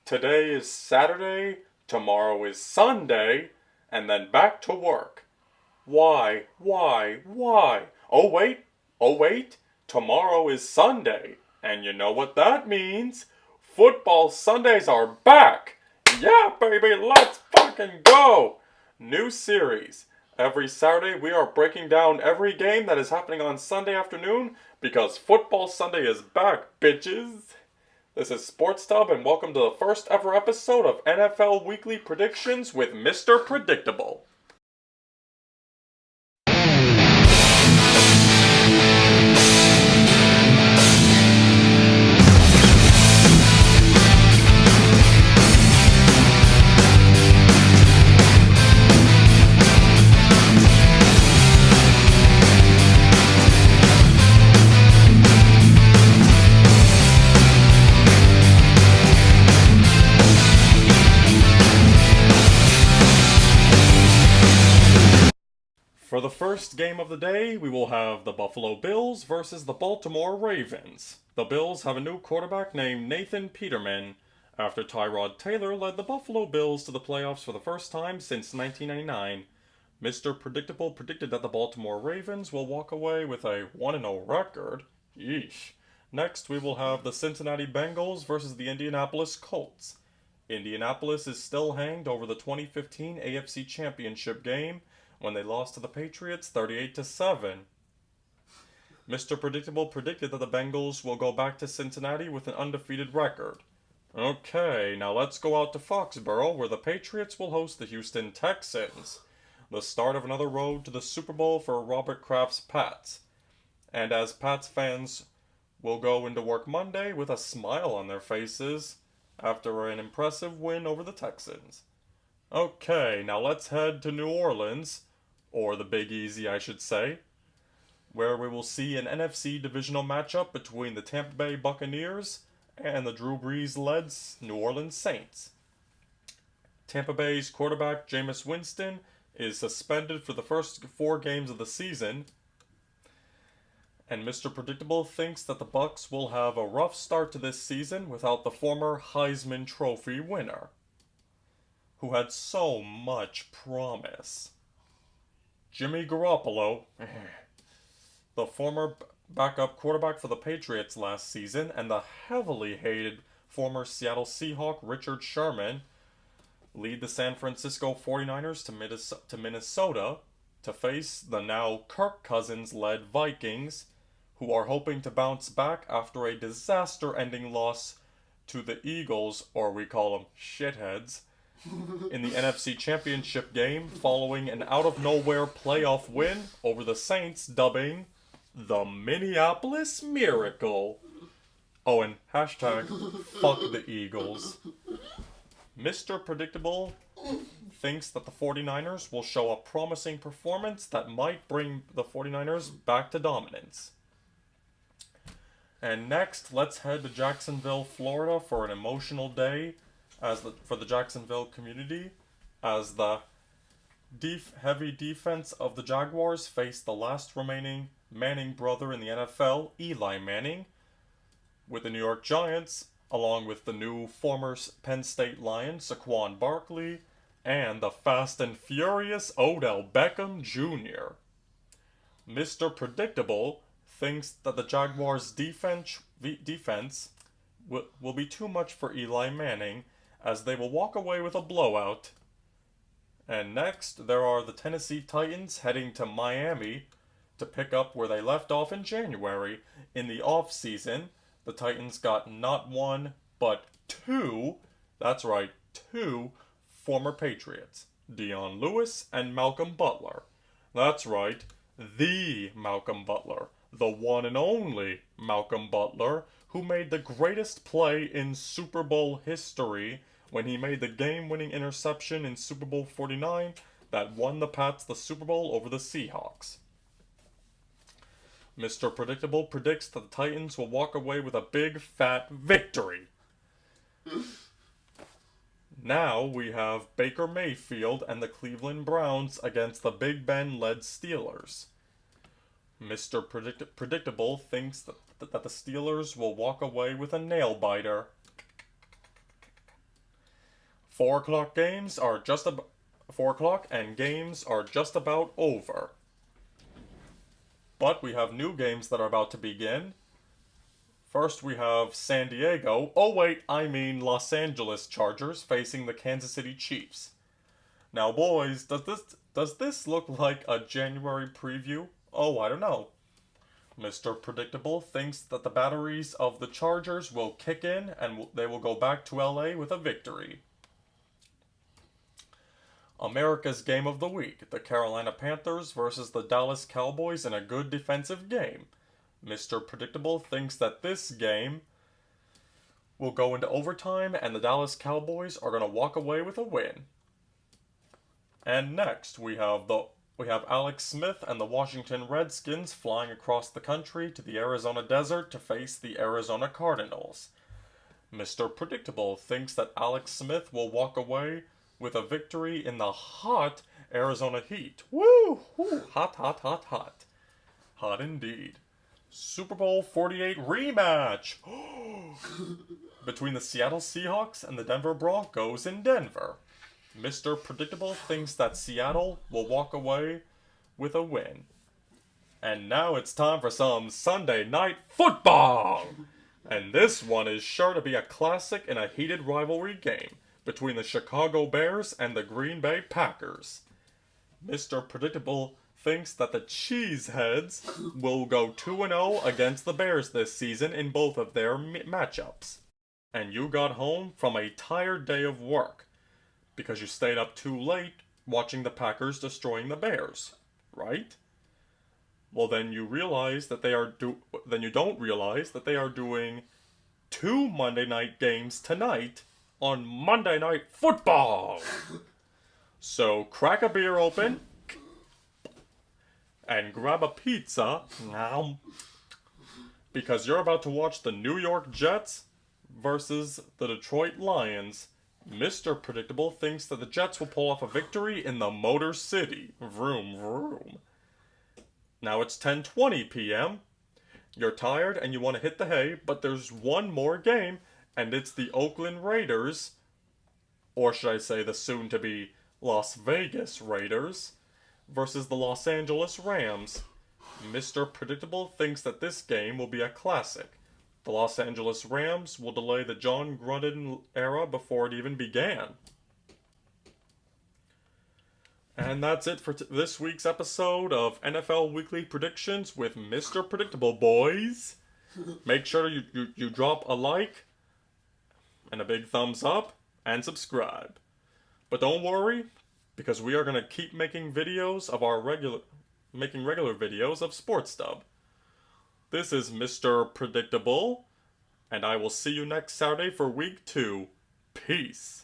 Today is Saturday, tomorrow is Sunday, and then back to work. Why? Oh wait, tomorrow is Sunday, and you know what that means? Football Sundays are back! Yeah, baby, let's fucking go! New series. Every Saturday we are breaking down every game that is happening on Sunday afternoon because Football Sunday is back, bitches! This is Sports Tub, and welcome to the first ever episode of NFL Weekly Predictions with Mr. Predictable. For the first game of the day, we will have the Buffalo Bills versus the Baltimore Ravens. The Bills have a new quarterback named Nathan Peterman, after Tyrod Taylor led the Buffalo Bills to the playoffs for the first time since 1999. Mr. Predictable predicted that the Baltimore Ravens will walk away with a 1-0 record. Yeesh. Next, we will have the Cincinnati Bengals versus the Indianapolis Colts. Indianapolis is still hanged over the 2015 AFC Championship game, when they lost to the Patriots 38-7. Mr. Predictable predicted that the Bengals will go back to Cincinnati with an undefeated record. Okay, now let's go out to Foxborough, where the Patriots will host the Houston Texans. The start of another road to the Super Bowl for Robert Kraft's Pats. And as Pats fans will go into work Monday with a smile on their faces after an impressive win over the Texans. Okay, now let's head to New Orleans, or the Big Easy I should say, where we will see an NFC divisional matchup between the Tampa Bay Buccaneers and the Drew Brees-led New Orleans Saints. Tampa Bay's quarterback Jameis Winston is suspended for the first 4 games of the season, and Mr. Predictable thinks that the Bucs will have a rough start to this season without the former Heisman Trophy winner, who had so much promise. Jimmy Garoppolo, the former backup quarterback for the Patriots last season, and the heavily hated former Seattle Seahawk Richard Sherman, lead the San Francisco 49ers to Minnesota to face the now Kirk Cousins-led Vikings, who are hoping to bounce back after a disaster-ending loss to the Eagles, or we call them shitheads, in the NFC Championship game following an out-of-nowhere playoff win over the Saints, dubbing the Minneapolis Miracle. Oh, and hashtag fuck the Eagles. Mr. Predictable thinks that the 49ers will show a promising performance that might bring the 49ers back to dominance. And next, let's head to Jacksonville, Florida for an emotional day for the Jacksonville community, as the heavy defense of the Jaguars face the last remaining Manning brother in the NFL, Eli Manning, with the New York Giants, along with the new former Penn State Lion, Saquon Barkley, and the fast and furious Odell Beckham Jr. Mr. Predictable thinks that the Jaguars' defense will be too much for Eli Manning, as they will walk away with a blowout. And next, there are the Tennessee Titans heading to Miami to pick up where they left off in January. In the off-season, the Titans got not one, but 2, that's right, 2 former Patriots, Dion Lewis and Malcolm Butler. That's right, the Malcolm Butler, the one and only Malcolm Butler, who made the greatest play in Super Bowl history when he made the game-winning interception in Super Bowl 49 that won the Pats the Super Bowl over the Seahawks. Mr. Predictable predicts that the Titans will walk away with a big, fat victory. Now we have Baker Mayfield and the Cleveland Browns against the Big Ben-led Steelers. Mr. Predictable thinks that the Steelers will walk away with a nail-biter. 4 o'clock games are just 4 o'clock and games are just about over. But we have new games that are about to begin. First, we have San Diego. Oh wait, I mean Los Angeles Chargers facing the Kansas City Chiefs. Now, boys, does this look like a January preview? Oh, I don't know. Mr. Predictable thinks that the batteries of the Chargers will kick in and they will go back to LA with a victory. America's Game of the Week, the Carolina Panthers versus the Dallas Cowboys in a good defensive game. Mr. Predictable thinks that this game will go into overtime and the Dallas Cowboys are going to walk away with a win. And next, we have Alex Smith and the Washington Redskins flying across the country to the Arizona desert to face the Arizona Cardinals. Mr. Predictable thinks that Alex Smith will walk away with a victory in the hot Arizona heat. Woo! Woo! Hot, hot, hot, hot. Hot indeed. Super Bowl 48 rematch between the Seattle Seahawks and the Denver Broncos in Denver. Mr. Predictable thinks that Seattle will walk away with a win. And now it's time for some Sunday Night Football! And this one is sure to be a classic in a heated rivalry game between the Chicago Bears and the Green Bay Packers. Mr. Predictable thinks that the Cheeseheads will go 2-0 against the Bears this season in both of their matchups. And you got home from a tired day of work because you stayed up too late watching the Packers destroying the Bears, right? Well, then you realize that then you don't realize that they are doing 2 Monday night games tonight on Monday Night Football. So crack a beer open and grab a pizza because you're about to watch the New York Jets versus the Detroit Lions. Mr. Predictable thinks that the Jets will pull off a victory in the Motor City. Vroom, vroom. Now it's 10:20 p.m. You're tired and you want to hit the hay, but there's one more game, and it's the Oakland Raiders, or should I say the soon-to-be Las Vegas Raiders, versus the Los Angeles Rams. Mr. Predictable thinks that this game will be a classic. The Los Angeles Rams will delay the John Gruden era before it even began. And that's it for this week's episode of NFL Weekly Predictions with Mr. Predictable, boys. Make sure you drop a like and a big thumbs up and subscribe. But don't worry, because we are going to keep making videos of regular videos of Sports Dub. This is Mr. Predictable, and I will see you next Saturday for week 2. Peace.